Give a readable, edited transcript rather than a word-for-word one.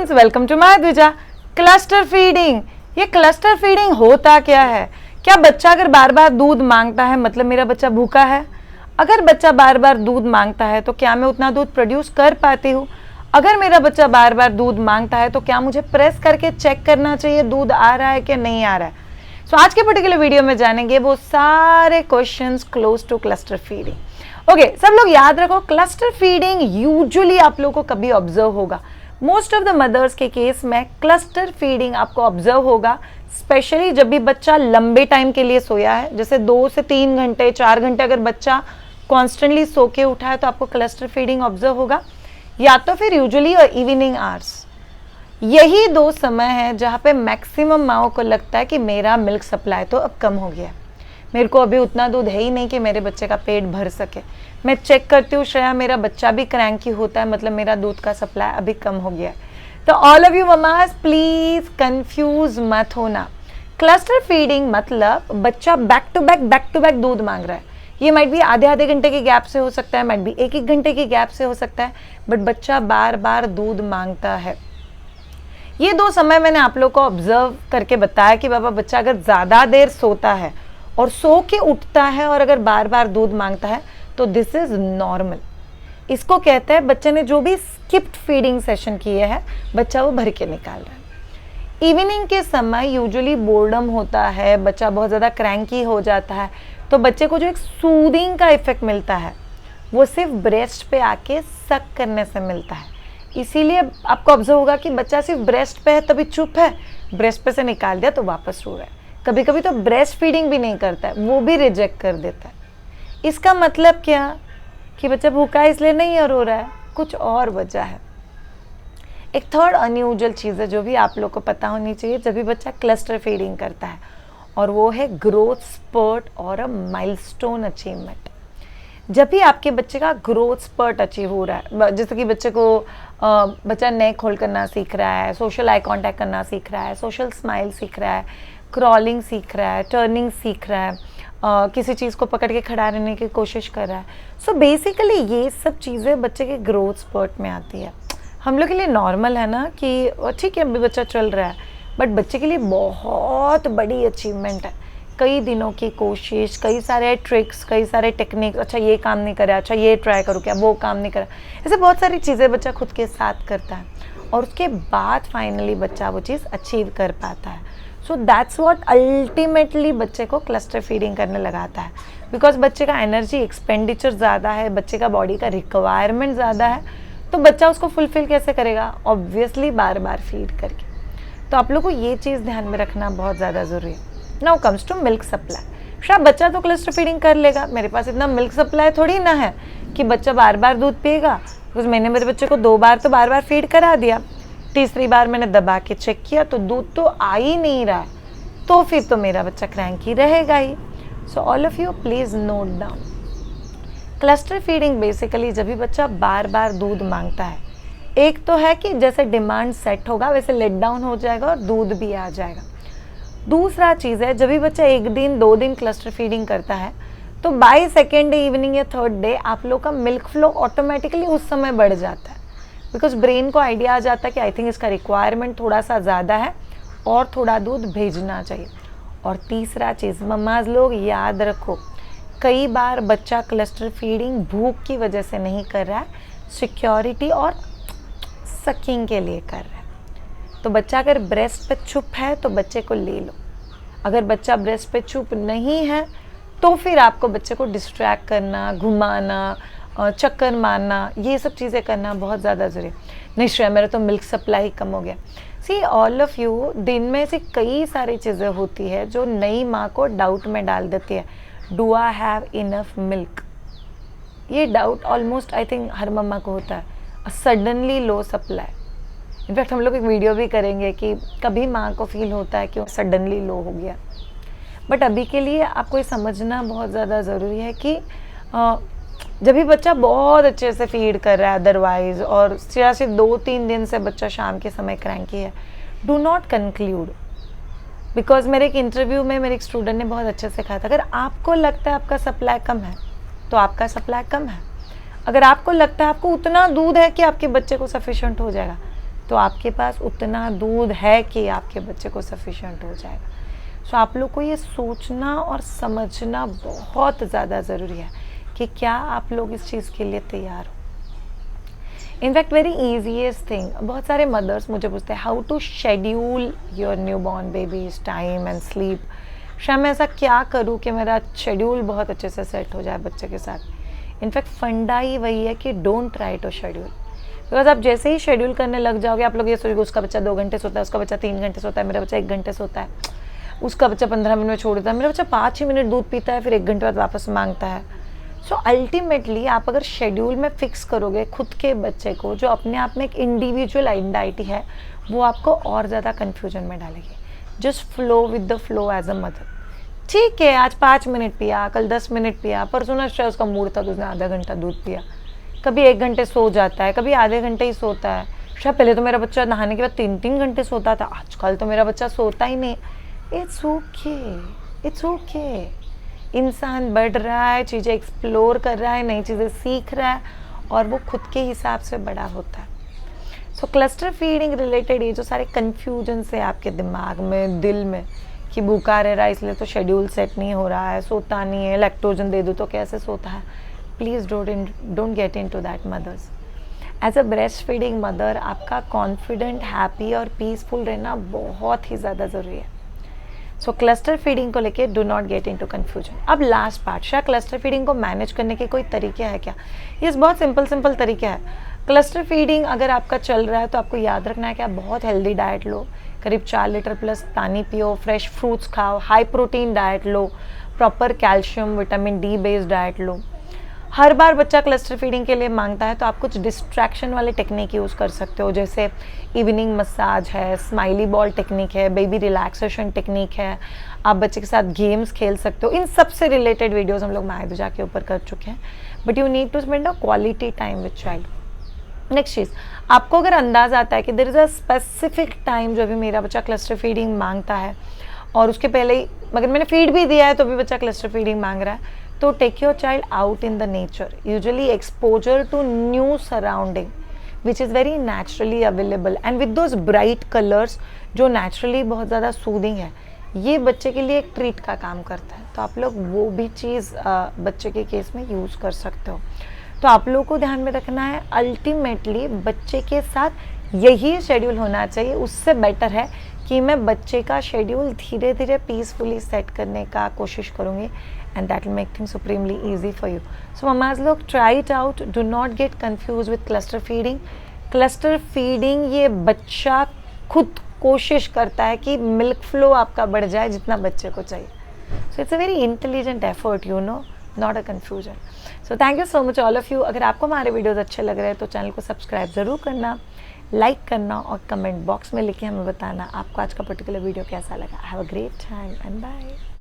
Friends, welcome to my Dwija. Cluster feeding, ये cluster feeding होता क्या है? क्या बच्चा अगर बार बार दूध मांगता है मतलब मेरा बच्चा भूखा है? अगर बच्चा बार बार दूध मांगता है तो क्या मैं उतना दूध प्रोड्यूस कर पाती हूँ? अगर मेरा बच्चा बार बार दूध मांगता है तो क्या मुझे प्रेस करके चेक करना चाहिए दूध आ रहा है कि नहीं आ रहा है? सो आज के पर्टिकुलर वीडियो में जानेंगे वो सारे questions close two cluster feeding. Okay, सब लोग याद रखो, क्लस्टर फीडिंग यूजुअली आप लोगों को कभी ऑब्जर्व होगा। मोस्ट ऑफ द मदर्स के केस में क्लस्टर फीडिंग आपको ऑब्जर्व होगा, स्पेशली जब भी बच्चा लंबे टाइम के लिए सोया है, जैसे 2 से 3 घंटे 4 घंटे अगर बच्चा कॉन्स्टेंटली सो के उठा है तो आपको क्लस्टर फीडिंग ऑब्जर्व होगा, या तो फिर यूजुअली और इवनिंग आवर्स। यही 2 समय है जहाँ पे मैक्सिमम माओ को लगता है कि मेरा मिल्क सप्लाई तो अब कम हो गया, मेरे को अभी उतना दूध है ही नहीं कि मेरे बच्चे का पेट भर सके। मैं चेक करती हूँ श्रेया, मेरा बच्चा भी क्रैंकी होता है, मतलब मेरा दूध का सप्लाई अभी कम हो गया है। तो all of you Mama's please confuse मत होना। क्लस्टर फीडिंग मतलब बच्चा बैक टू बैक दूध मांग रहा है। ये माइट भी आधे घंटे के गैप से हो सकता है, माइट भी 1 घंटे के गैप से हो सकता है, बट बच्चा बार बार दूध मांगता है। ये 2 समय मैंने आप लोग को ऑब्जर्व करके बताया कि बाबा बच्चा अगर ज़्यादा देर सोता है और सो के उठता है और अगर बार बार दूध मांगता है तो दिस इज नॉर्मल। इसको कहते हैं बच्चे ने जो भी स्किप्ड फीडिंग सेशन किए हैं बच्चा वो भर के निकाल रहा है। इवनिंग के समय यूजुअली बोर्डम होता है, बच्चा बहुत ज़्यादा क्रैंकी हो जाता है, तो बच्चे को जो एक सूदिंग का इफेक्ट मिलता है वो सिर्फ ब्रेस्ट पे आके सक करने से मिलता है। इसीलिए आपको ऑब्जर्व होगा कि बच्चा सिर्फ ब्रेस्ट पे है तभी चुप है, ब्रेस्ट पे से निकाल दिया तो वापस रो रहा है। कभी कभी तो ब्रेस्ट फीडिंग भी नहीं करता है, वो भी रिजेक्ट कर देता है। इसका मतलब क्या कि बच्चा भूखा है इसलिए नहीं रो रहा है, कुछ और वजह है। एक थर्ड अनयूजुअल चीज़ है जो भी आप लोग को पता होनी चाहिए जब भी बच्चा क्लस्टर फीडिंग करता है, और वो है ग्रोथ स्पर्ट और अ माइलस्टोन अचीवमेंट। जब भी आपके बच्चे का ग्रोथ स्पर्ट अचीव हो रहा है, जैसे कि बच्चे को बच्चा नेक होल्ड करना सीख रहा है, सोशल आई कांटेक्ट करना सीख रहा है, सोशल स्माइल सीख रहा है, क्रॉलिंग सीख रहा है, टर्निंग सीख रहा है, किसी चीज़ को पकड़ के खड़ा रहने की कोशिश कर रहा है। सो बेसिकली ये सब चीज़ें बच्चे के ग्रोथ स्पर्ट में आती है। हम लोग के लिए नॉर्मल है ना कि ठीक है अभी बच्चा चल रहा है, बट बच्चे के लिए बहुत बड़ी अचीवमेंट है। कई दिनों की कोशिश, कई सारे ट्रिक्स, कई सारे टेक्निक्स, अच्छा ये काम नहीं करा, अच्छा ये ट्राई करूँ क्या, वो काम नहीं करा, ऐसे बहुत सारी चीज़ें बच्चा खुद के साथ करता है और उसके बाद फाइनली बच्चा वो चीज़ अचीव कर पाता है। सो दैट्स व्हाट अल्टीमेटली बच्चे को क्लस्टर फीडिंग करने लगाता है, बिकॉज बच्चे का एनर्जी एक्सपेंडिचर ज़्यादा है, बच्चे का बॉडी का रिक्वायरमेंट ज़्यादा है, तो बच्चा उसको फुलफिल कैसे करेगा? ऑब्वियसली बार बार फीड करके। तो आप लोग को ये चीज़ ध्यान में रखना बहुत ज़्यादा ज़रूरी है। Now comes to milk supply. शायद बच्चा तो क्लस्टर फीडिंग कर लेगा, मेरे पास इतना मिल्क सप्लाई थोड़ी ना है कि बच्चा बार बार दूध पिएगा, बिकॉज मैंने मेरे बच्चे को 2 बार तो बार बार फीड करा दिया, तीसरी बार मैंने दबा के चेक किया तो दूध तो आ ही नहीं रहा, तो फिर तो मेरा बच्चा क्रैंकी रहेगा ही। So all of you please note down, cluster feeding basically जब भी बच्चा बार बार दूध मांगता है, एक तो है कि जैसे डिमांड सेट होगा वैसे लेट डाउन हो जाएगा और दूध भी आ जाएगा। दूसरा चीज़ है जब भी बच्चा 1 दिन 2 दिन क्लस्टर फीडिंग करता है तो बाय सेकेंड डे इवनिंग या थर्ड डे आप लोग का मिल्क फ्लो ऑटोमेटिकली उस समय बढ़ जाता है, बिकॉज ब्रेन को आइडिया आ जाता है कि आई थिंक इसका रिक्वायरमेंट थोड़ा सा ज़्यादा है और थोड़ा दूध भेजना चाहिए। और तीसरा चीज़ मम्माज लोग याद रखो, कई बार बच्चा क्लस्टर फीडिंग भूख की वजह से नहीं कर रहा है, सिक्योरिटी और सकिंग के लिए कर रहा है। तो बच्चा अगर ब्रेस्ट पे चुप है तो बच्चे को ले लो, अगर बच्चा ब्रेस्ट पे चुप नहीं है तो फिर आपको बच्चे को डिस्ट्रैक्ट करना, घुमाना, चक्कर मारना, ये सब चीज़ें करना बहुत ज़्यादा ज़रूरी है। नहीं श्रेया मेरा तो मिल्क सप्लाई कम हो गया। सी ऑल ऑफ यू, दिन में से कई सारी चीज़ें होती है जो नई माँ को डाउट में डाल देती है, do I have enough milk? ये डाउट ऑलमोस्ट आई थिंक हर मम्मा को होता है। सडनली लो सप्लाई, इनफैक्ट हम लोग एक वीडियो भी करेंगे कि कभी माँ को फील होता है कि सडनली लो हो गया। बट अभी के लिए आपको ये समझना बहुत ज़्यादा ज़रूरी है कि जब भी बच्चा बहुत अच्छे से फीड कर रहा है अदरवाइज, और सिर्फ 2-3 दिन से बच्चा शाम के समय क्रैंकी है, डू नॉट कंक्लूड। बिकॉज मेरे एक इंटरव्यू में मेरे एक स्टूडेंट ने बहुत अच्छे से कहा था, अगर आपको लगता है आपका सप्लाई कम है तो आपका सप्लाई कम है, अगर आपको लगता है आपको उतना दूध है कि आपके बच्चे को सफिशिएंट हो जाएगा तो आपके पास उतना दूध है कि आपके बच्चे को सफिशिएंट हो जाएगा। सो आप लोग को ये सोचना और समझना बहुत ज़्यादा ज़रूरी है कि क्या आप लोग इस चीज़ के लिए तैयार हो। इनफैक्ट वेरी ईजीएस्ट थिंग, बहुत सारे मदर्स मुझे पूछते हैं how to schedule your newborn babies time and sleep. शायद मैं ऐसा क्या करूँ कि मेरा शेड्यूल बहुत अच्छे से सेट हो जाए बच्चे के साथ। इनफैक्ट फंडा ही वही है कि don't try to schedule, because आप जैसे ही शेड्यूल करने लग जाओगे आप लोग ये सोचोगे उसका बच्चा 2 घंटे सोता है, उसका बच्चा 3 घंटे सोता है, मेरा बच्चा 1 घंटे सोता है, उसका बच्चा 15 मिनट में छोड़ देता है, मेरा बच्चा 5 ही मिनट दूध पीता है फिर 1 घंटे बाद वापस मांगता है। सो अल्टीमेटली आप अगर शेड्यूल में फिक्स करोगे खुद के बच्चे को, जो अपने आप में एक इंडिविजुअल आइडेंटिटी है, वो आपको और ज़्यादा कन्फ्यूजन में डालेगी। Just flow with the flow as a mother. ठीक है, आज 5 मिनट पिया, कल 10 मिनट पिया, परसों ना शायद उसका मूड था तो उसने आधा घंटा दूध पिया, कभी 1 घंटे सो जाता है, कभी आधे घंटे ही सोता है। शायद पहले तो मेरा बच्चा नहाने के बाद 3-3 घंटे सोता था, आजकल तो मेरा बच्चा सोता ही नहीं। It's okay, it's okay. इंसान बढ़ रहा है, चीज़ें एक्सप्लोर कर रहा है, नई चीज़ें सीख रहा है और वो खुद के हिसाब से बड़ा होता है। सो क्लस्टर फीडिंग रिलेटेड ये जो सारे कन्फ्यूजन है आपके दिमाग में, दिल में, कि भूखा रह रहा है इसलिए तो शेड्यूल सेट नहीं हो रहा है, सोता नहीं है, लैक्टोजन दे दो तो कैसे सोता है, please don't get into that mothers. As a breastfeeding mother आपका कॉन्फिडेंट, हैप्पी और पीसफुल रहना बहुत ही ज़्यादा ज़रूरी है। सो क्लस्टर फीडिंग को लेके do not get into confusion. अब लास्ट पार्ट, शायद क्लस्टर फीडिंग को मैनेज करने के कोई तरीके हैं क्या? ये बहुत सिंपल तरीके हैं। क्लस्टर फीडिंग अगर आपका चल रहा है तो आपको याद रखना है कि आप बहुत हेल्दी डाइट लो, करीब 4 लीटर प्लस पानी पियो, फ्रेश फ्रूट्स खाओ, हाई प्रोटीन डाइट लो, proper calcium vitamin D based diet लो। हर बार बच्चा क्लस्टर फीडिंग के लिए मांगता है तो आप कुछ डिस्ट्रैक्शन वाले टेक्निक यूज़ कर सकते हो, जैसे इवनिंग मसाज है, स्माइली बॉल टेक्निक है, बेबी रिलैक्सेशन टेक्निक है, आप बच्चे के साथ गेम्स खेल सकते हो। इन सब से रिलेटेड वीडियोस हम लोग मायदुजा के ऊपर कर चुके हैं, but you need to spend a quality time with child. Next चीज़, आपको अगर अंदाज आता है कि there is a specific time जो अभी मेरा बच्चा क्लस्टर फीडिंग मांगता है और उसके पहले ही मगर मैंने फीड भी दिया है तो भी बच्चा क्लस्टर फीडिंग मांग रहा है, तो take your child out in the nature. Usually exposure to new surrounding which is very naturally available and with those bright colours जो नेचुरली बहुत ज़्यादा सूदिंग है, ये बच्चे के लिए एक ट्रीट का काम करता है। तो आप लोग वो भी चीज़ बच्चे के केस में यूज़ कर सकते हो। तो आप लोगों को ध्यान में रखना है, अल्टीमेटली बच्चे के साथ यही शेड्यूल होना चाहिए। उससे बेटर है कि मैं बच्चे का शेड्यूल धीरे धीरे पीसफुली सेट करने का कोशिश करूँगी, and that will make things supremely easy for you. So mamas लोग try it out, do not get confused with cluster feeding. Cluster feeding ये बच्चा खुद कोशिश करता है कि मिल्क फ्लो आपका बढ़ जाए जितना बच्चे को चाहिए। So it's a very intelligent effort, you know, not a confusion. So thank you so much all of you. अगर आपको हमारे वीडियोस अच्छे लग रहे हैं तो चैनल को सब्सक्राइब ज़रूर करना, लाइक करना और कमेंट बॉक्स में लिख के हमें बताना आपको आज का पर्टिकुलर वीडियो कैसा लगा। Have a great time and bye.